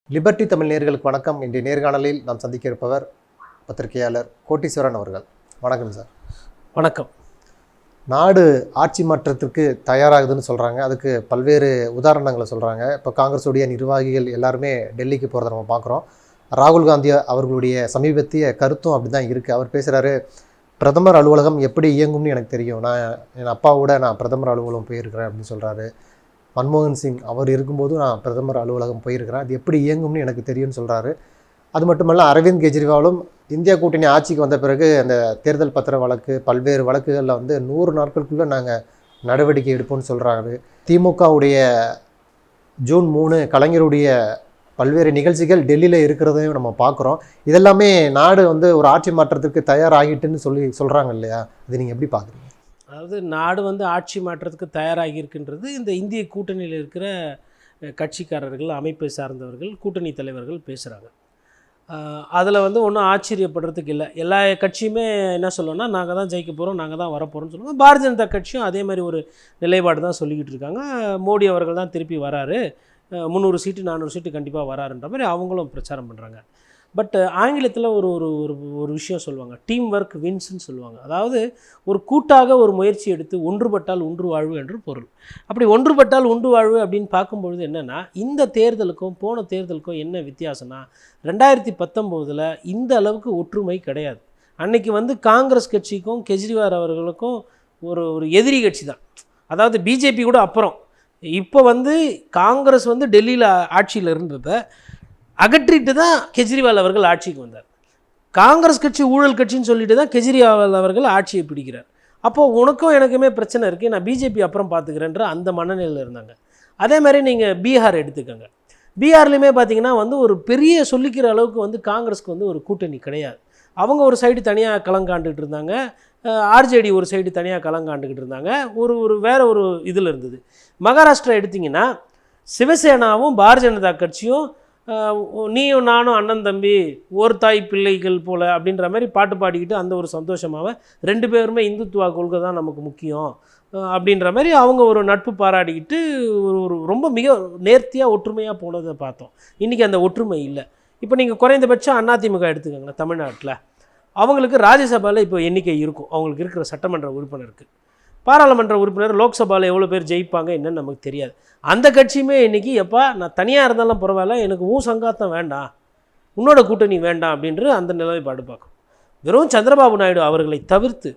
Liberty Tamil நேயர்களுக்கு வணக்கம். இன்றைய நேர்காணலில் நாம் சந்திக்க இருப்பவர் பத்திரிகையாளர் கோட்டீஸ்வரன் அவர்கள். வணக்கம் சார். வணக்கம். நாடு ஆட்சி மாற்றத்திற்கு தயாராகுதுன்னு சொல்கிறாங்க. அதுக்கு பல்வேறு உதாரணங்களை சொல்கிறாங்க. இப்போ காங்கிரஸுடைய நிர்வாகிகள் எல்லாருமே டெல்லிக்கு போகிறத நம்ம பார்க்குறோம். ராகுல் காந்தி அவர்களுடைய சமீபத்திய கருத்தும் அப்படி தான் இருக்குது. அவர் பேசுகிறாரு, பிரதமர் அலுவலகம் எப்படி இயங்கும்னு எனக்கு தெரியும், நான் என் அப்பாவோட நான் பிரதமர் அலுவலகம் போயிருக்கிறேன் அப்படின்னு சொல்கிறாரு. மன்மோகன் சிங் அவர் இருக்கும்போது நான் பிரதமர் அலுவலகம் போயிருக்கிறேன், அது எப்படி இயங்கும்னு எனக்கு தெரியும்னு சொல்கிறாரு. அது மட்டுமல்ல, அரவிந்த் கெஜ்ரிவாலும் இந்தியா கூட்டணி ஆட்சிக்கு வந்த பிறகு அந்த தேர்தல் பத்திர வழக்கு பல்வேறு வழக்குகளில் 100 நாட்களுக்குள்ளே நாங்கள் நடவடிக்கை எடுப்போம்னு சொல்கிறாரு. திமுகவுடைய ஜூன் 3 கலைஞருடைய பல்வேறு நிகழ்ச்சிகள் டெல்லியில் இருக்கிறதையும் நம்ம பார்க்குறோம். இதெல்லாமே நாடு ஒரு ஆட்சி மாற்றத்துக்கு தயாராகிட்டுன்னு சொல்கிறாங்க இல்லையா? அது நீங்கள் எப்படி பார்க்குறீங்க? அதாவது நாடு ஆட்சி மாற்றத்துக்கு தயாராகி இருக்கின்றது இந்த இந்திய கூட்டணியில் இருக்கிற கட்சிக்காரர்கள், அமைப்பை சார்ந்தவர்கள், கூட்டணி தலைவர்கள் பேசுகிறாங்க. அதில் ஒன்றும் ஆச்சரியப்படுறதுக்கு இல்லை. எல்லா கட்சியுமே என்ன சொல்லணும்னா, நாங்கள் தான் ஜெயிக்க போகிறோம், நாங்கள் தான் வரப்போகிறோம்னு சொல்லுவாங்க. பாரதிய ஜனதா கட்சியும் அதே மாதிரி ஒரு நிலைப்பாடு தான் சொல்லிக்கிட்டு இருக்காங்க. மோடி அவர்கள் தான் திருப்பி வராரு, 300 சீட்டு 400 சீட்டு கண்டிப்பாக வராருன்ற மாதிரி அவங்களும் பிரச்சாரம் பண்ணுறாங்க. பட் ஆங்கிலத்தில் ஒரு ஒரு ஒரு விஷயம் சொல்லுவாங்க, டீம் ஒர்க் வின்ஸ்ன்னு சொல்லுவாங்க. அதாவது ஒரு கூட்டாக ஒரு முயற்சி எடுத்து ஒன்றுபட்டால் ஒன்று வாழ்வு என்று பொருள். அப்படி ஒன்றுபட்டால் ஒன்று வாழ்வு அப்படின்னு பார்க்கும்பொழுது என்னென்னா, இந்த தேர்தலுக்கும் போன தேர்தலுக்கும் என்ன வித்தியாசம்னா, 2019 இந்த அளவுக்கு ஒற்றுமை கிடையாது. அன்றைக்கி காங்கிரஸ் கட்சிக்கும் கெஜ்ரிவால் அவர்களுக்கும் ஒரு ஒரு எதிரி கட்சி தான். அதாவது பிஜேபி கூட அப்புறம். இப்போ காங்கிரஸ் டெல்லியில் ஆட்சியில் இருந்ததை அகற்றிட்டு தான் கெஜ்ரிவால் அவர்கள் ஆட்சிக்கு வந்தார். காங்கிரஸ் கட்சி ஊழல் கட்சின்னு சொல்லிட்டு தான் கெஜ்ரிவால் அவர்கள் ஆட்சியை பிடிக்கிறார். அப்போது உனக்கும் எனக்குமே பிரச்சனை இருக்குது, நான் பிஜேபி அப்புறம் பார்த்துக்கிறேன்ற அந்த மனநிலையில் இருந்தாங்க. அதே மாதிரி நீங்கள் பீகார் எடுத்துக்கோங்க. பீகார்லேயுமே பார்த்திங்கன்னா ஒரு பெரிய சொல்லிக்கிற அளவுக்கு காங்கிரஸ்க்கு ஒரு கூட்டணி கிடையாது. அவங்க ஒரு சைடு தனியாக கலங்காண்டுக்கிட்டு இருந்தாங்க, ஆர்ஜேடி ஒரு சைடு தனியாக கலங்காண்டுக்கிட்டு இருந்தாங்க. ஒரு வேறு ஒரு இதில் இருந்தது. மகாராஷ்டிரா எடுத்திங்கன்னா சிவசேனாவும் பாரதிய ஜனதா கட்சியும் நீயும் நானும் அண்ணன் தம்பி ஒரு தாய் பிள்ளைகள் போல் அப்படின்ற மாதிரி பாட்டு பாடிக்கிட்டு அந்த ஒரு சந்தோஷமாக 2 பேருமே இந்துத்துவா கொள்கை தான் நமக்கு முக்கியம் அப்படின்ற மாதிரி அவங்க ஒரு நட்பு பாராடிக்கிட்டு ஒரு ரொம்ப மிக நேர்த்தியாக ஒற்றுமையாக போனதை பார்த்தோம். இன்றைக்கி அந்த ஒற்றுமை இல்லை. இப்போ நீங்கள் குறைந்தபட்சம் அதிமுக எடுத்துக்கோங்க, தமிழ்நாட்டில் அவங்களுக்கு ராஜ்யசபாவில் இப்போ எண்ணிக்கை இருக்கும், அவங்களுக்கு இருக்கிற சட்டமன்ற உறுப்பினருக்கு. பாராளுமன்ற உறுப்பினர் லோக்சபாவில் எவ்வளோ பேர் ஜெயிப்பாங்க என்னன்னு நமக்கு தெரியாது. அந்த கட்சியுமே இன்றைக்கி, எப்பா நான் தனியாக இருந்தாலும் பரவாயில்ல, எனக்கு சங்காத்தம் வேண்டாம், உன்னோட கூட்டணி வேண்டாம் அப்படின்ற அந்த நிலைப்பாடு பார்க்கும். வெறும் சந்திரபாபு நாயுடு அவர்களை தவிர்த்து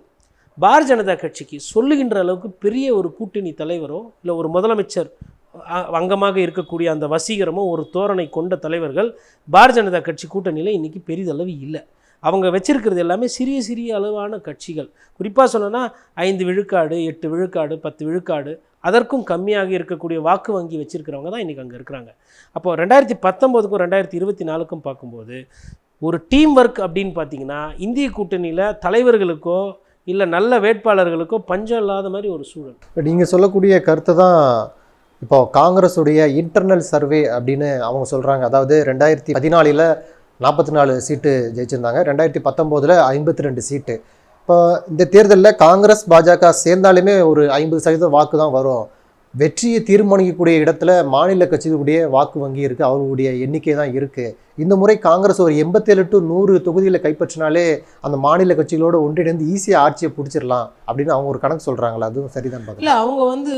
பாரதிய ஜனதா கட்சிக்கு சொல்லுகின்ற அளவுக்கு பெரிய ஒரு கூட்டணி தலைவரோ இல்லை ஒரு முதலமைச்சர் அங்கமாக இருக்கக்கூடிய அந்த வசீகரமோ ஒரு தோரணை கொண்ட தலைவர்கள் பாரதிய ஜனதா கட்சி கூட்டணியில் இன்றைக்கி பெரிதளவு இல்லை. அவங்க வச்சிருக்கிறது எல்லாமே சிறிய சிறிய அளவான கட்சிகள். குறிப்பாக சொல்லணும்னா 5 விழுக்காடு 8 விழுக்காடு 10 விழுக்காடு அதற்கும் கம்மியாக இருக்கக்கூடிய வாக்கு வங்கி வச்சுருக்கிறவங்க தான் இன்றைக்கி அங்கே இருக்கிறாங்க. அப்போது 2019க்கும் 2024க்கும் பார்க்கும்போது ஒரு டீம் ஒர்க் அப்படின்னு பார்த்திங்கன்னா, இந்திய கூட்டணியில் தலைவர்களுக்கோ இல்லை நல்ல வேட்பாளர்களுக்கோ பஞ்சம் இல்லாத மாதிரி ஒரு சூழல். நீங்கள் சொல்லக்கூடிய கருத்து தான் இப்போ காங்கிரஸுடைய இன்டர்னல் சர்வே அப்படின்னு அவங்க சொல்கிறாங்க. அதாவது 2014 44 சீட்டு ஜெயிச்சிருந்தாங்க, 2019 52 சீட்டு. இப்போ இந்த தேர்தலில் காங்கிரஸ் பாஜக சேர்ந்தாலுமே ஒரு 50% வாக்கு தான் வரும். வெற்றியை தீர்மானிக்கக்கூடிய இடத்துல மாநில கட்சிகளுடைய வாக்கு வங்கி இருக்குது, அவர்களுடைய எண்ணிக்கை தான் இருக்குது. இந்த முறை காங்கிரஸ் ஒரு 87 to 100 தொகுதியில் கைப்பற்றினாலே அந்த மாநில கட்சிகளோடு ஒன்றிணைந்து ஈஸியாக ஆட்சியை பிடிச்சிடலாம் அப்படின்னு அவங்க ஒரு கணக்கு சொல்கிறாங்களா? அதுவும் சரிதான் பார்க்கல. இல்லை, அவங்க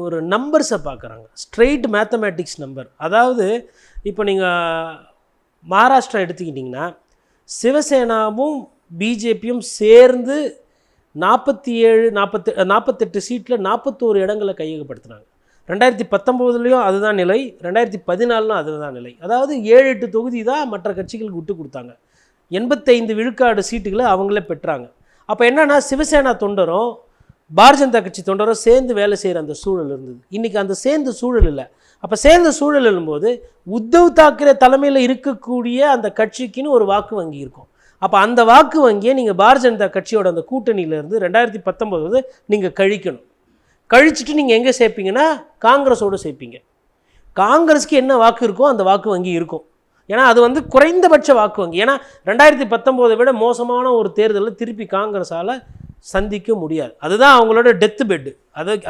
ஒரு நம்பர்ஸை பார்க்குறாங்க, ஸ்ட்ரெயிட் மேத்தமேட்டிக்ஸ் நம்பர். அதாவது இப்போ நீங்கள் மகாராஷ்டிரா எடுத்துக்கிட்டிங்கன்னா சிவசேனாவும் பிஜேபியும் சேர்ந்து 48 சீட்டில் 41 இடங்களை கையகப்படுத்தினாங்க. 2019 அதுதான் நிலை, 2014 அதுதான் நிலை. அதாவது 7-8 தொகுதி தான் மற்ற கட்சிகளுக்கு விட்டு கொடுத்தாங்க. 85 விழுக்காடு சீட்டுகளை அவங்களே பெற்றாங்க. அப்போ என்னென்னா, சிவசேனா தொண்டரும் பாரதிய ஜனதா கட்சி தொண்டரும் சேர்ந்து வேலை செய்கிற அந்த சூழல் இருந்தது. இன்றைக்கி அந்த சேர்ந்த சூழல் இல்லை. அப்போ சேர்ந்த சூழல் எழும்போது உத்தவ் தாக்கரே தலைமையில் இருக்கக்கூடிய அந்த கட்சிக்குன்னு ஒரு வாக்கு வங்கி இருக்கும். அப்போ அந்த வாக்கு வங்கியை நீங்கள் பாரதிய ஜனதா கட்சியோட அந்த கூட்டணியிலேருந்து 2019 நீங்கள் கழிக்கணும். கழிச்சிட்டு நீங்கள் எங்கே சேர்ப்பீங்கன்னா காங்கிரஸோடு சேர்ப்பீங்க. காங்கிரஸுக்கு என்ன வாக்கு இருக்கோ அந்த வாக்கு வங்கி இருக்கும். ஏன்னா அது குறைந்தபட்ச வாக்கு வங்கி. ஏன்னா 2019 விட மோசமான ஒரு தேர்தலில் திருப்பி காங்கிரஸால் சந்திக்க முடியாது. அதுதான் அவங்களோட டெத்து பெட்டு.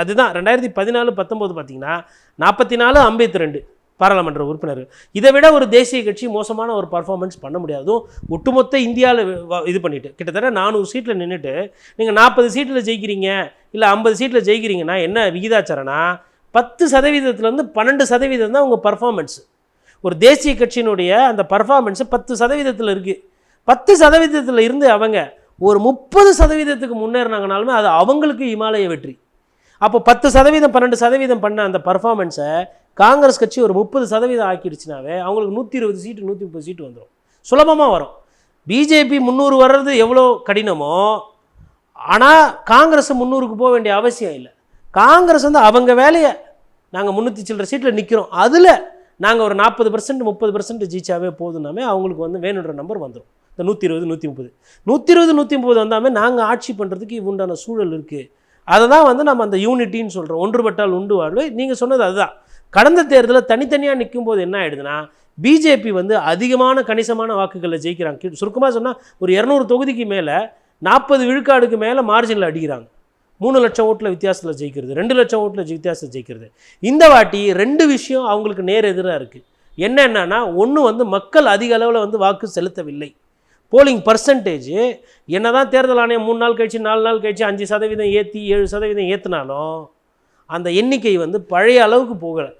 அதுதான் 2014-19 பார்த்திங்கன்னா 44-52 பாராளுமன்ற உறுப்பினர்கள். இதை விட ஒரு தேசிய கட்சி மோசமான ஒரு பர்ஃபார்மன்ஸ் பண்ண முடியாது. அதுவும் ஒட்டுமொத்த இந்தியாவில் இது பண்ணிவிட்டு கிட்டத்தட்ட 400 சீட்டில் நின்றுட்டு நீங்கள் 40 சீட்டில் ஜெயிக்கிறீங்க இல்லை 50 சீட்டில் ஜெயிக்கிறீங்கன்னா என்ன விகிதாச்சாரம்னா 10%-12% தான் உங்கள் பர்ஃபார்மன்ஸ். ஒரு தேசிய கட்சியினுடைய அந்த பர்ஃபார்மன்ஸு 10% இருக்குது. 10% இருந்து அவங்க ஒரு 30% முன்னேறினாங்கனாலுமே அது அவங்களுக்கு இமாலய வெற்றி. அப்போ 10% 12% பண்ண அந்த பர்ஃபார்மன்ஸை காங்கிரஸ் கட்சி ஒரு 30% ஆக்கிடுச்சுனாவே அவங்களுக்கு 120 சீட்டு 130 சீட்டு வந்துடும், சுலபமாக வரும். பிஜேபி 300 வர்றது எவ்வளோ கடினமோ, ஆனால் காங்கிரஸ் 300க்கு போக வேண்டிய அவசியம் இல்லை. காங்கிரஸ் வந்து அவங்க வேலையை நாங்கள் 300 சில்லற சீட்டில் நிற்கிறோம், அதில் நாங்கள் ஒரு 40% 30% ஜெயிச்சாவே போதுனாமே அவங்களுக்கு வந்து வேணுன்ற நம்பர் வந்துடும். இந்த 120 130 வந்தாமே நாங்கள் ஆட்சி பண்ணுறதுக்கு உண்டான சூழல் இருக்குது. அதை தான் வந்து நம்ம அந்த யூனிட்டின்னு சொல்கிறோம். ஒன்றுபட்டால் உண்டு வாழ்வு. நீங்கள் சொன்னது அதுதான். கடந்த தேர்தலில் தனித்தனியாக நிற்கும் போது என்ன ஆகிடுதுன்னா பிஜேபி வந்து அதிகமான கணிசமான வாக்குகளில் ஜெயிக்கிறாங்க. சுருக்கமாக சொன்னால் ஒரு 200 தொகுதிக்கு மேலே 40 விழுக்காடுக்கு மேலே மார்ஜினில் அடிக்கிறாங்க. 3 லட்சம் ஓட்டில் வித்தியாசத்தில் ஜெயிக்கிறது, 2 லட்சம் ஓட்டில் வித்தியாசத்தில் ஜெயிக்கிறது. இந்த வாட்டி 2 விஷயம் அவங்களுக்கு நேர் எதிராக இருக்குது. என்னென்னா, ஒன்று வந்து மக்கள் அதிக அளவில் வந்து வாக்கு செலுத்தவில்லை. போலிங் பர்சன்டேஜ் என்ன தான் தேர்தல் ஆணையம் 3 நாள் கழிச்சு 4 நாள் கழிச்சு 5% ஏற்றி 7% ஏற்றினாலும் அந்த எண்ணிக்கை வந்து பழைய அளவுக்கு போகலை.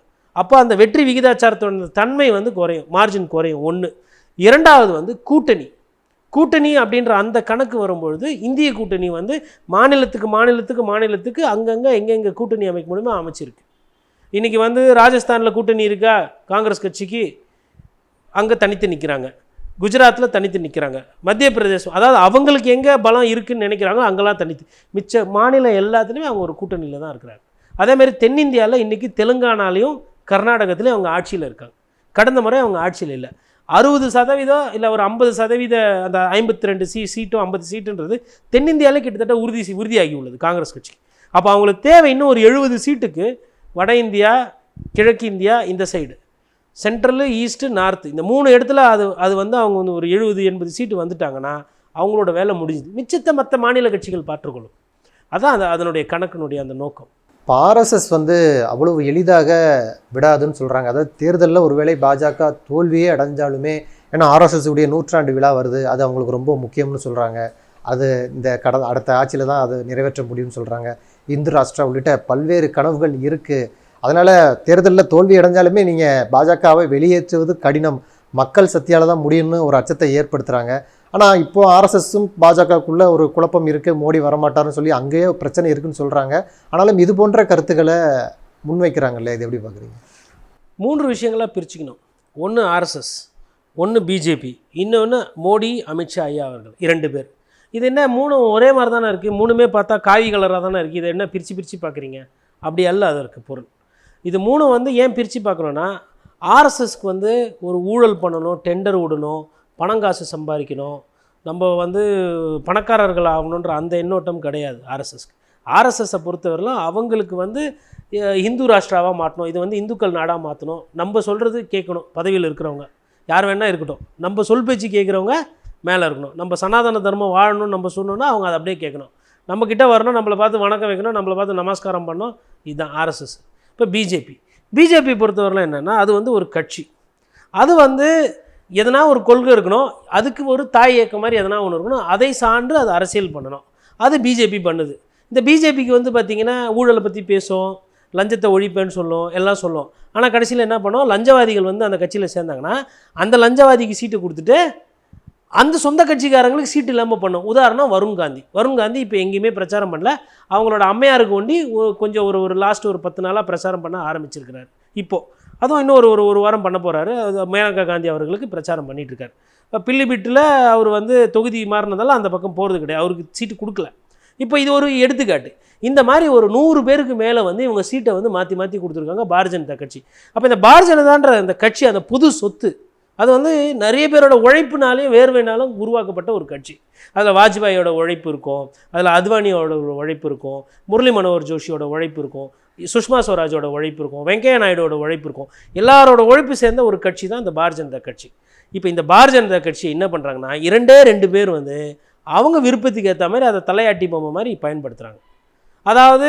அப்போ அந்த வெற்றி விகிதாச்சாரத்தோட தன்மை வந்து குறையும், மார்ஜின் குறையும். ஒன்று. இரண்டாவது வந்து கூட்டணி அப்படின்ற அந்த கணக்கு வரும்பொழுது இந்திய கூட்டணி வந்து மாநிலத்துக்கு அங்கங்கே எங்கெங்கே கூட்டணி அமைக்க முடியுமோ அமைச்சிருக்கு. இன்றைக்கி வந்து ராஜஸ்தானில் கூட்டணி இருக்கா காங்கிரஸ் கட்சிக்கு, அங்கே தனித்து நிற்கிறாங்க. குஜராத்தில் தனித்து நிற்கிறாங்க. மத்திய பிரதேசம், அதாவது அவங்களுக்கு எங்கே பலம் இருக்குதுன்னு நினைக்கிறாங்களோ அங்கெல்லாம் தனித்து. மிச்ச மாநிலம் எல்லாத்துலேயுமே அவங்க ஒரு கூட்டணியில் தான் இருக்கிறாங்க. அதேமாதிரி தென்னிந்தியாவில் இன்றைக்கி தெலுங்கானாலையும் கர்நாடகத்துலேயும் அவங்க ஆட்சியில் இருக்காங்க. கடந்த முறை அவங்க ஆட்சியில் இல்லை. 60% இல்லை ஒரு 50% அந்த 52 சீட்டும் 50 சீட்டுன்றது தென்னிந்தியாவில் கிட்டத்தட்ட உறுதியாகி உள்ளது காங்கிரஸ் கட்சி. அப்போ அவங்களுக்கு தேவை இன்னும் ஒரு 70 சீட்டுக்கு வட இந்தியா, கிழக்கு இந்தியா, இந்த சைடு சென்ட்ரலு, ஈஸ்ட்டு, நார்த்து, இந்த 3 இடத்துல அது வந்து அவங்க வந்து ஒரு 70-80 சீட்டு வந்துட்டாங்கன்னா அவங்களோட வேலை முடிஞ்சுது. மிச்சத்தை மற்ற மாநில கட்சிகள் பார்த்துக்கொள்ளும். அதான் அதனுடைய கணக்கினுடைய அந்த நோக்கம். இப்போ ஆர்எஸ்எஸ் வந்து அவ்வளவு எளிதாக விடாதுன்னு சொல்கிறாங்க. அதாவது தேர்தலில் ஒருவேளை பாஜக தோல்வியே அடைஞ்சாலுமே, ஏன்னா ஆர்எஸ்எஸ் உடைய 100ஆண்டு விழா வருது, அது அவங்களுக்கு ரொம்ப முக்கியம்னு சொல்கிறாங்க. அது இந்த அடுத்த ஆட்சியில் தான் அது நிறைவேற்ற முடியும்னு சொல்கிறாங்க. இந்து ராஷ்டிரா உள்ளிட்ட பல்வேறு கனவுகள் இருக்குது. அதனால் தேர்தலில் தோல்வி அடைஞ்சாலுமே நீங்கள் பாஜகவை வெளியேற்றுவது கடினம், மக்கள் சக்தியால் தான் முடியும்னு ஒரு அச்சத்தை ஏற்படுத்துகிறாங்க. ஆனால் இப்போது ஆர்எஸ்எஸும் பாஜகக்குள்ளே ஒரு குழப்பம் இருக்குது, மோடி வரமாட்டார்னு சொல்லி அங்கேயே பிரச்சனை இருக்குதுன்னு சொல்கிறாங்க. ஆனாலும் இது போன்ற கருத்துக்களை முன்வைக்கிறாங்கல்ல, இது எப்படி பார்க்குறீங்க? 3 விஷயங்களாக பிரிச்சுக்கணும். ஒன்று ஆர்எஸ்எஸ், ஒன்று பிஜேபி, இன்னொன்று மோடி, அமித்ஷா ஐயா அவர்கள் 2 பேர். இது என்ன 3 ஒரே மாதிரி தானே இருக்குது, 3மே பார்த்தா காவி கலராக தானே இருக்குது, இதை என்ன பிரித்து பார்க்குறீங்க? அப்படி அல்ல அதற்கு பொருள். இது 3 வந்து ஏன் பிரித்து பார்க்கணுன்னா, ஆர்எஸ்எஸ்க்கு வந்து ஒரு ஊழல் பண்ணணும், டெண்டர் விடணும், பணங்காசு சம்பாதிக்கணும், நம்ம வந்து பணக்காரர்கள் ஆகணுன்ற அந்த எண்ணோட்டம் கிடையாது ஆர்எஸ்எஸ்க்கு. ஆர்எஸ்எஸை பொறுத்தவரையிலும் அவங்களுக்கு வந்து இந்து ராஷ்டிராவாக மாற்றணும், இது வந்து இந்துக்கள் நாடாக மாற்றணும், நம்ம சொல்கிறது கேட்கணும். பதவியில் இருக்கிறவங்க யார் வேணால் இருக்கட்டும், நம்ம சொல் பேச்சு கேட்குறவங்க மேலே இருக்கணும். நம்ம சனாதன தர்மம் வாழணும்னு நம்ம சொன்னோன்னா அவங்க அதை அப்படியே கேட்கணும். நம்மக்கிட்ட வரணும், நம்மளை பார்த்து வணக்கம் வைக்கணும், நம்மளை பார்த்து நமஸ்காரம் பண்ணணும். இதுதான் ஆர்எஸ்எஸ். இப்போ பிஜேபி பொறுத்தவரையிலும் என்னென்னா, அது வந்து ஒரு கட்சி, அது வந்து எதனா ஒரு கொள்கை இருக்கணும், அதுக்கு ஒரு தாய் இயக்கம் மாதிரி எதனா ஒன்று இருக்கணும், அதை சான்று அது அரசியல் பண்ணணும். அது பிஜேபி பண்ணுது. இந்த பிஜேபிக்கு வந்து பார்த்திங்கன்னா ஊழலை பற்றி பேசும், லஞ்சத்தை ஒழிப்பேன்னு சொல்லும், எல்லாம் சொல்லும். ஆனால் கடைசியில் என்ன பண்ணோம், லஞ்சவாதிகள் வந்து அந்த கட்சியில் சேர்ந்தாங்கன்னா அந்த லஞ்சவாதிக்கு சீட்டு கொடுத்துட்டு அந்த சொந்த கட்சிக்காரங்களுக்கு சீட்டு இல்லாமல் பண்ணும். உதாரணம் வருண் காந்தி இப்போ எங்கேயுமே பிரச்சாரம் பண்ணல. அவங்களோட அம்மையாருக்கு ஒண்டி கொஞ்சம் ஒரு லாஸ்ட் ஒரு 10 நாளாக பிரச்சாரம் பண்ண ஆரம்பிச்சிருக்கிறார். இப்போது அதுவும் இன்னும் ஒரு வாரம் பண்ண போகிறாரு. மேனகா காந்தி அவர்களுக்கு பிரச்சாரம் பண்ணிகிட்ருக்கார். இப்போ பில்லிபிட்டில் அவர் வந்து தொகுதி மாறினதால் அந்த பக்கம் போகிறது கிடையாது, அவருக்கு சீட்டு கொடுக்கல. இப்போ இது ஒரு எடுத்துக்காட்டு. இந்த மாதிரி ஒரு 100 பேருக்கு மேலே வந்து இவங்க சீட்டை வந்து மாற்றி கொடுத்துருக்காங்க பாரதிய ஜனதா கட்சி. அப்போ இந்த பாரதிய ஜனதான்ற அந்த கட்சி, அந்த புது சொத்து, அது வந்து நிறைய பேரோட உழைப்புனாலையும் வேர்வைனாலும் உருவாக்கப்பட்ட ஒரு கட்சி. அதில் வாஜ்பாயோட உழைப்பு இருக்கும், அதில் அத்வானியோட உழைப்பு இருக்கும், முரளி மனோகர் ஜோஷியோட உழைப்பு இருக்கும், சுஷ்மா ஸ்வராஜோட உழைப்பு இருக்கும், வெங்கையா நாயுடோட உழைப்பு இருக்கும். எல்லாரோட உழைப்பு சேர்ந்த ஒரு கட்சி தான் இந்த பாரதிய ஜனதா கட்சி. இப்போ இந்த பாரதிய ஜனதா கட்சி என்ன பண்ணுறாங்கன்னா, 2 பேர் வந்து அவங்க விருப்பத்துக்கு ஏற்ற மாதிரி அதை தலையாட்டி பொம்மை மாதிரி பயன்படுத்துகிறாங்க. அதாவது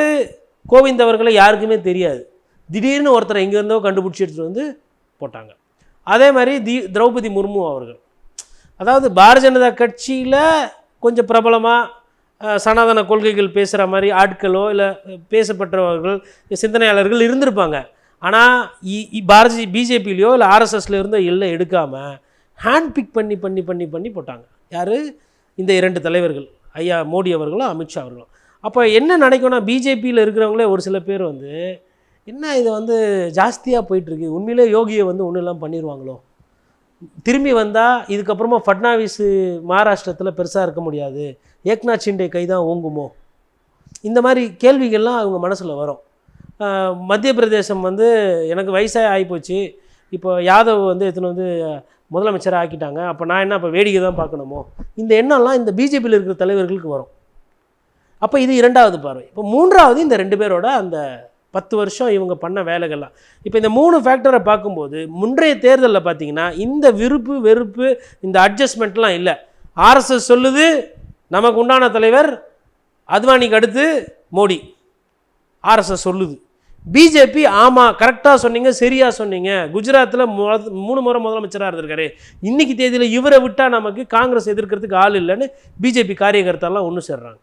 கோவிந்த் அவர்களை யாருக்குமே தெரியாது, திடீர்னு ஒருத்தரை எங்கேருந்தோ கண்டுபிடிச்சி எடுத்துகிட்டு வந்து போட்டாங்க. அதே மாதிரி திரௌபதி முர்மு அவர்கள், அதாவது பாரதிய ஜனதா கட்சியில் கொஞ்சம் பிரபலமாக சனாதன கொள்கைகள் பேசுகிற மாதிரி ஆட்களோ இல்லை பேசப்பட்டவர்கள் சிந்தனையாளர்கள் இருந்திருப்பாங்க. ஆனால் பிஜேபியிலையோ இல்லை ஆர்எஸ்எஸ்ல இருந்தோ எல்லாம் எடுக்காமல் ஹேண்ட் பிக் பண்ணி பண்ணி பண்ணி பண்ணி போட்டாங்க. யார்? இந்த 2 தலைவர்கள், ஐயா மோடி அவர்களும் அமித்ஷா அவர்களும். அப்போ என்ன நினைக்கணும்னா, பிஜேபியில் இருக்கிறவங்களே ஒரு சில பேர் வந்து என்ன இது வந்து ஜாஸ்தியாக போயிட்டுருக்கு, உண்மையிலே யோகியை வந்து ஒன்றும் இல்லாமல் பண்ணிடுவாங்களோ, திரும்பி வந்தால் இதுக்கப்புறமா ஃபட்னாவிஸ் மகாராஷ்டிரத்தில் பெருசாக இருக்க முடியாது, ஏக்நாத் ஷிண்டே கை தான் ஓங்குமோ, இந்த மாதிரி கேள்விகள்லாம் அவங்க மனசில் வரும். மத்திய பிரதேசம் வந்து எனக்கு வயசாக ஆகிப்போச்சு, இப்போ யாதவ் வந்து எத்தனை வந்து முதலமைச்சராக ஆக்கிட்டாங்க, அப்போ நான் என்ன இப்போ வேடிக்கை தான் பார்க்கணுமோ, இந்த எண்ணம்லாம் இந்த பிஜேபியில் இருக்கிற தலைவர்களுக்கு வரும். அப்போ இது 2வது பார்வை. இப்போ 3வது இந்த 2 பேரோட அந்த 10 வருஷம் இவங்க பண்ண வேலைகள்லாம். இப்போ இந்த 3 ஃபேக்டரை பார்க்கும்போது முன்றைய தேர்தலில் பார்த்தீங்கன்னா இந்த விருப்பு வெறுப்பு இந்த அட்ஜஸ்ட்மெண்ட்லாம் இல்லை. ஆர்எஸ்எஸ் சொல்லுது நமக்கு உண்டான தலைவர் அத்வானிக்கு அடுத்து மோடி, ஆர்எஸ்எஸ் சொல்லுது. பிஜேபி ஆமாம் கரெக்டாக சொன்னீங்க, சரியாக சொன்னீங்க, குஜராத்தில் 3 முறை முதலமைச்சராக இருந்திருக்காரு, இன்றைக்கி தேதியில் இவரை விட்டால் நமக்கு காங்கிரஸ் எதிர்க்கிறதுக்கு ஆள் இல்லைன்னு பிஜேபி காரியகர்த்தாலாம் ஒன்று சேர்றாங்க.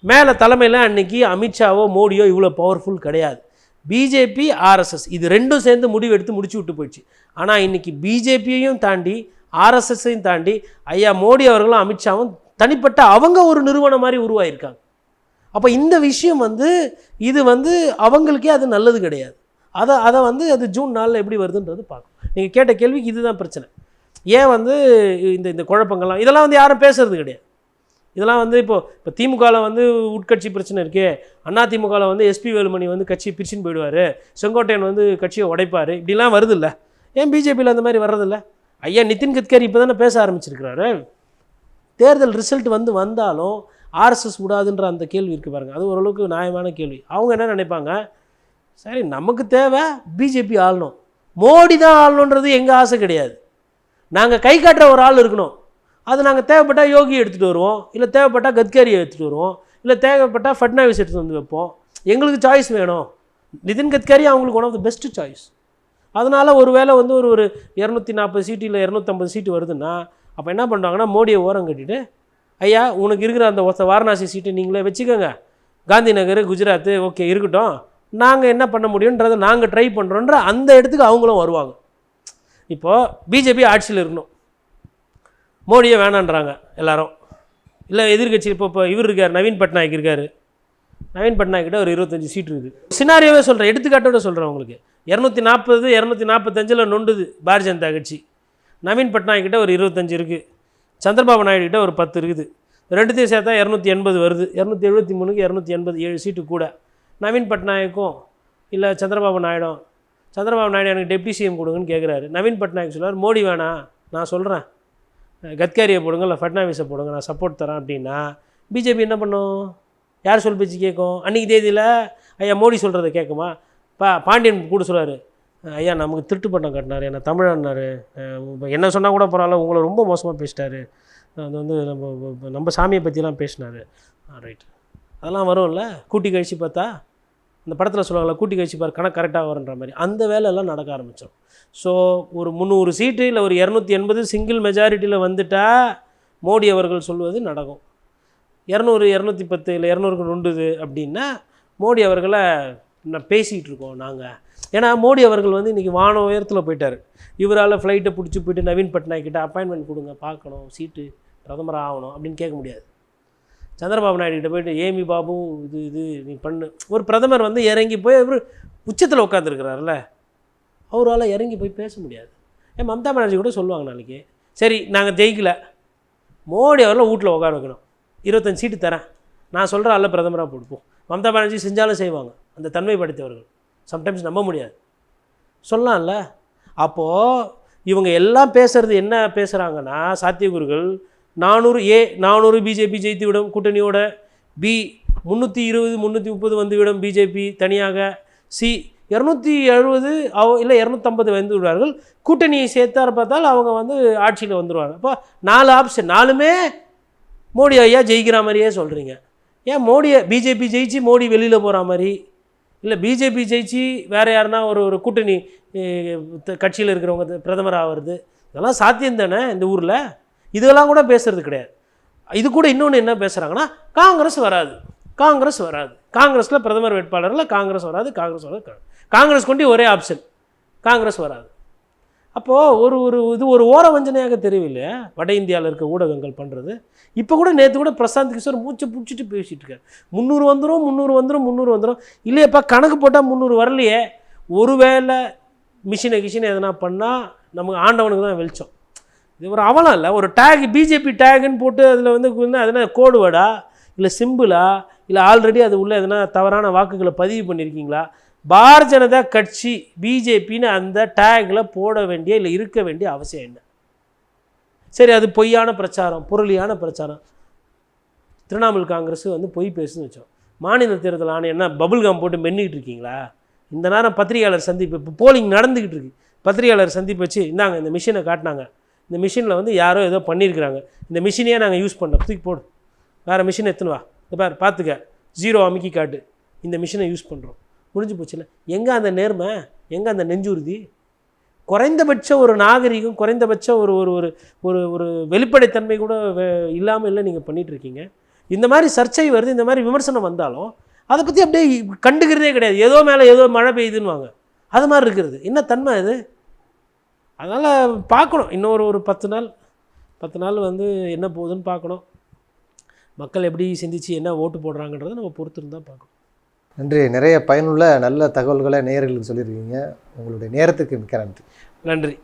மேலே தலைமையில் அன்றைக்கி அமித்ஷாவோ மோடியோ இவ்வளோ பவர்ஃபுல் கிடையாது. பிஜேபி ஆர்எஸ்எஸ் இது 2ம் சேர்ந்து முடிவெடுத்து முடிச்சு விட்டு போயிடுச்சு. ஆனால் இன்றைக்கி பிஜேபியையும் தாண்டி ஆர்எஸ்எஸ்ஸையும் தாண்டி ஐயா மோடி அவர்களும் அமித்ஷாவும் தனிப்பட்ட அவங்க ஒரு நிறுவனம் மாதிரி உருவாயிருக்காங்க. அப்போ இந்த விஷயம் வந்து இது வந்து அவங்களுக்கே அது நல்லது கிடையாது. அதை வந்து அது ஜூன் 4 எப்படி வருதுன்றது பார்க்கணும். நீங்கள் கேட்ட கேள்விக்கு இதுதான் பிரச்சனை. ஏன் வந்து இந்த குழப்பங்கள்லாம் இதெல்லாம் வந்து யாரும் பேசுறது கிடையாது. இதெல்லாம் வந்து இப்போ திமுகவில் வந்து உட்கட்சி பிரச்சனை இருக்கே, அதிமுகவில் வந்து எஸ்பி வேலுமணி வந்து கட்சியை பிரிச்சுன்னு போயிடுவார், செங்கோட்டையன் வந்து கட்சியை உடைப்பார், இப்படிலாம் வருதில்ல. ஏன் பிஜேபியில் அந்த மாதிரி வர்றதில்ல? ஐயா நிதின் கட்கரி இப்போ தானே பேச ஆரம்பிச்சிருக்கிறாரு. தேர்தல் ரிசல்ட் வந்தாலும் ஆர்எஸ்எஸ் விடாதுன்ற அந்த கேள்வி இருக்குது பாருங்கள், அது ஓரளவுக்கு நியாயமான கேள்வி. அவங்க என்ன நினைப்பாங்க, சரி நமக்கு தேவை பிஜேபி ஆளணும், மோடி தான் ஆளணுன்றது எங்கள் ஆசை கிடையாது, நாங்கள் கை காட்டுற ஒரு ஆள் இருக்கணும், அது நாங்கள் தேவைப்பட்டால் யோகி எடுத்துகிட்டு வருவோம், இல்லை தேவைப்பட்டால் கட்கரியை எடுத்துகிட்டு வருவோம், இல்லை தேவைப்பட்டால் ஃபட்னாவிஸ் எடுத்துகிட்டு வந்து வைப்போம், எங்களுக்கு சாய்ஸ் வேணும். நிதின் கட்கரி அவங்களுக்கு one of the best choice. அதனால் ஒரு வேளை வந்து ஒரு 240 சீட்டு இல்லை 250 சீட்டு வருதுன்னா அப்போ என்ன பண்ணுறாங்கன்னா மோடியை ஓரம் கட்டிட்டு, ஐயா உனக்கு இருக்கிற அந்த வாரணாசி சீட்டை நீங்களே வச்சுக்கோங்க, காந்தி நகர் குஜராத்து ஓகே இருக்கட்டும், நாங்கள் என்ன பண்ண முடியுன்றதை நாங்கள் ட்ரை பண்ணுறோன்ற அந்த இடத்துக்கு அவங்களும் வருவாங்க. இப்போது பிஜேபி ஆட்சியில் இருக்கணும், மோடியை வேணான்றாங்க எல்லாரும், இல்லை எதிர்கட்சி இப்போ இவர் இருக்கார் நவீன் பட்நாயக் இருக்கார், நவீன் பட்நாயக்கிட்ட ஒரு 25 சீட் இருக்குது. சினாரியோவே சொல்கிறேன், எடுத்துக்காட்டோட சொல்கிறேன் உங்களுக்கு. 240 245 நொண்டுது பாரதிய ஜனதா கட்சி, நவீன் பட்நாயக்கிட்ட ஒரு 25 இருக்குது, சந்திரபாபு நாயுடு கிட்ட ஒரு 10 இருக்குது, ரெண்டுத்தையும் சேர்த்தா 280 வருது. 273க்கு 287 சீட்டு கூட. நவீன் பட்நாயக்கும் இல்லை சந்திரபாபு நாயுடும், சந்திரபாபு நாயுடு எனக்கு டெப்டி சிஎம் கொடுங்கன்னு கேட்குறாரு, நவீன் பட்நாயக் சொல்கிறார் மோடி வேணாம் நான் சொல்கிறேன், கட்காரியை போடுங்க இல்லை ஃபட்னாவிஸை போடுங்க நான் சப்போர்ட் தரேன் அப்படின்னா பிஜேபி என்ன பண்ணும்? யார் சொல் பேச்சு கேட்கும்? அன்றைக்கி தேதியில் ஐயா மோடி சொல்கிறத கேட்குமா? பாண்டியன் கூட சொல்கிறார், ஐயா நமக்கு திருட்டு பட்டம் கட்டினார், என்ன தமிழன்னார், என்ன சொன்னால் கூட பரவாயில்ல, உங்களை ரொம்ப மோசமாக பேசிட்டாரு, அது வந்து நம்ம சாமியை பற்றிலாம் பேசினார். ரைட், அதெல்லாம் வரும்ல, கூட்டி கழிச்சு பார்த்தா அந்த படத்தில் சொல்லுவாங்களா, கூட்டி கழிச்சு பாரு கணக்கு கரெக்டாக வருன்ற மாதிரி அந்த வேலையெல்லாம் நடக்க ஆரம்பித்தோம். ஸோ ஒரு 300 சீட்டு இல்லை ஒரு 280 சிங்கிள் மெஜாரிட்டியில் வந்துட்டால் மோடி அவர்கள் சொல்வது நடக்கும். 200 210 இல்லை 200க்கு நொண்டுது அப்படின்னா மோடி அவர்களை பேசிகிட்டு இருக்கோம் நாங்கள். ஏன்னா மோடி அவர்கள் வந்து இன்றைக்கி வான உயரத்தில் போயிட்டார். இவரால் ஃப்ளைட்டை பிடிச்சி போயிட்டு நவீன் பட்நாயக் கிட்ட அப்பாயின்மெண்ட் கொடுங்க, பார்க்கணும், சீட்டு பிரதமராக ஆகணும் அப்படின்னு கேட்க முடியாது. சந்திரபாபு நாயுடு கிட்ட போயிட்டு ஏமி பாபு இது நீ பண்ணு. ஒரு பிரதமர் வந்து இறங்கி போய் அவர் உச்சத்தில் உட்காந்துருக்கிறார்ல, அவரால் இறங்கி போய் பேச முடியாது. மம்தா பானர்ஜி கூட சொல்லுவாங்க நாளைக்கு, சரி நாங்கள் ஜெயிக்கலை, மோடி அவரில் வீட்டில் உட்கார வைக்கணும், 25 சீட்டு தரேன், நான் சொல்கிற ஆள் பிரதமராக போடுப்போம். மம்தா பானர்ஜி செஞ்சாலும் செய்வாங்க, அந்த தன்மை படைத்தவர்கள், சம்டைம்ஸ் நம்ப முடியாது, சொல்லலாம்ல. அப்போது இவங்க எல்லாம் பேசுகிறது என்ன பேசுகிறாங்கன்னா, சாத்தியகுருகள் 400 பிஜேபி ஜெயித்து விடும் கூட்டணியோட, பி 320 330 வந்துவிடும் பிஜேபி தனியாக, சி 270 இல்லை 250 வந்து விடுவார்கள், கூட்டணியை சேர்த்தார பார்த்தால் அவங்க வந்து ஆட்சியில் வந்துடுவாங்க. அப்போ 4 ஆப்ஷன், 4மே மோடி ஐயா ஜெயிக்கிற மாதிரியே சொல்கிறீங்க. ஏன் மோடியை பிஜேபி ஜெயிச்சு மோடி வெளியில் போகிற மாதிரி, இல்லை பிஜேபி ஜெயிச்சு வேறு யாருன்னா ஒரு கூட்டணி கட்சியில் இருக்கிறவங்க பிரதமர் ஆகிறது, இதெல்லாம் சாத்தியம் தானே இந்த ஊரில். இதெல்லாம் கூட பேசுறது கிடையாது. இது கூட இன்னொன்று என்ன பேசுகிறாங்கன்னா, காங்கிரஸ் வராது, காங்கிரஸ் வராது, காங்கிரஸில் பிரதமர் வேட்பாளரில் காங்கிரஸ் வராது, காங்கிரஸ் வராது, காங்கிரஸ் கொண்டு ஒரே ஆப்ஷன் காங்கிரஸ் வராது. அப்போது இது ஒரு ஓர வஞ்சனையாக தெரியவில்லை வட இந்தியாவில் இருக்க ஊடகங்கள் பண்ணுறது. இப்போ கூட நேற்று கூட பிரசாந்த் கிஷோர் மூச்சை பிடிச்சிட்டு பேசிகிட்டு இருக்கார். 300 வந்துடும், 300 வந்துடும், 300 வந்துடும். இல்லையப்பா கணக்கு போட்டால் 300 வரலையே. ஒருவேளை மிஷினை எதனா பண்ணால் நமக்கு ஆண்டவனுக்கு தான் வெளிச்சம். இது ஒரு அவலம் இல்லை. ஒரு டேக் பிஜேபி டேகுன்னு போட்டு அதில் வந்து அதனால் கோடு வேர்டா இல்லை சிம்பிளா இல்லை ஆல்ரெடி அது உள்ள எதனா தவறான வாக்குகளை பதிவு பண்ணியிருக்கீங்களா? பாரதிய ஜனதா கட்சி பிஜேபின்னு அந்த டேக்கில் போட வேண்டிய இல்லை இருக்க வேண்டிய அவசியம் என்ன? சரி, அது பொய்யான பிரச்சாரம், புரளியான பிரச்சாரம். திரிணாமுல் காங்கிரஸ் வந்து பொய் பேசுன்னு வச்சோம். மாநில தேர்தல் ஆணையம் என்ன பபுல்காம் போட்டு மென்னிக்கிட்டு இருக்கீங்களா? இந்த நேரம் பத்திரிகையாளர் சந்திப்பு, இப்போ போலிங் நடந்துக்கிட்டு இருக்கு, பத்திரிகையாளர் சந்திப்பு வச்சு இந்தாங்க இந்த மிஷினை காட்டினாங்க, இந்த மிஷினில் வந்து யாரோ ஏதோ பண்ணியிருக்கிறாங்க, இந்த மிஷினையே நாங்கள் யூஸ் பண்ணோம், தூக்கி போடு, வேறு மிஷினை எடுத்துன்னு வா, இந்த பார் பார்த்துக்க, 0 அமுக்கி காட்டு, இந்த மிஷினை யூஸ் பண்ணுறோம், முடிஞ்சு போச்சுல. எங்கே அந்த நேர்மை, எங்கே அந்த நெஞ்சுறுதி? குறைந்தபட்ச ஒரு நாகரிகம், குறைந்தபட்ச ஒரு ஒரு ஒரு ஒரு ஒரு வெளிப்படைத்தன்மை கூட இல்லாமல் இல்லை நீங்கள் பண்ணிகிட்ருக்கீங்க. இந்த மாதிரி சர்ச்சை வருது, இந்த மாதிரி விமர்சனம் வந்தாலும் அதை பற்றி அப்படியே கண்டுக்கிறதே கிடையாது. ஏதோ மேலே ஏதோ மழை பெய்யுதுன்னுவாங்க, அது மாதிரி இருக்கிறது. என்ன தன்மை இது? அதனால் பார்க்கணும், இன்னொரு 10 நாள் வந்து என்ன போகுதுன்னு பார்க்கணும். மக்கள் எப்படி சிந்திச்சு என்ன ஓட்டு போடுறாங்கன்றதை நம்ம பொறுத்திருந்து தான் பார்க்கணும். நன்றி. நிறைய பயனுள்ள நல்ல தகவல்களை நேயர்களுக்கு சொல்லியிருக்கீங்க. உங்களுடைய நேரத்துக்கு மிக்க நன்றி. நன்றி.